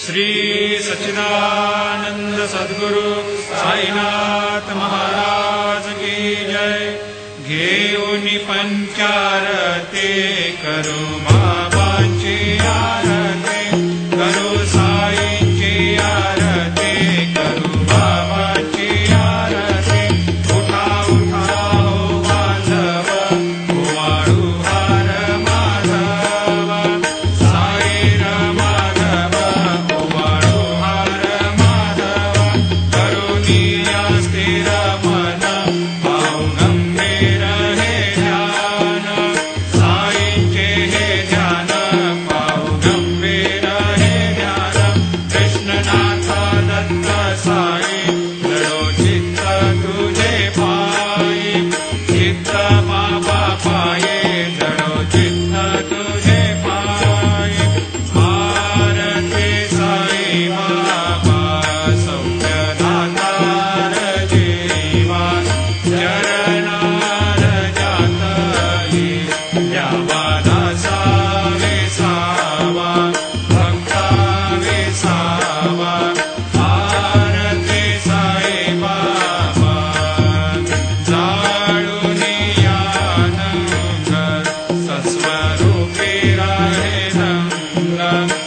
श्री सच्चिदानंद सद्गुरु साईनाथ महाराज की जय। घेऊनी पंचारते करू बाबांची आरती, करू साईंची आरती, करू बाबांची आरती। उठा उठा हो बांधव, ओवाळू हार माधव, साई माधव, ओवाळू हार माधव। करुणी स्थिर मन, भाव गंभीर हे ध्यान, साईंचे हे ध्यान, भाव गंभीर हे ध्यान। कृष्णनाथ दत्त साई, लढो चित्त तुझे पायी, चित्त बाबा पाये, जडो चित्त तुझे पायी। आरती साई बाबा, सौख्य दातार जीवा, चरणार जात येई, द्यावा दासा विसावा, भक्ता विसावा। आरती साई बाबा, जाळूनी आनंद, सस्वरूपी राहे रंग,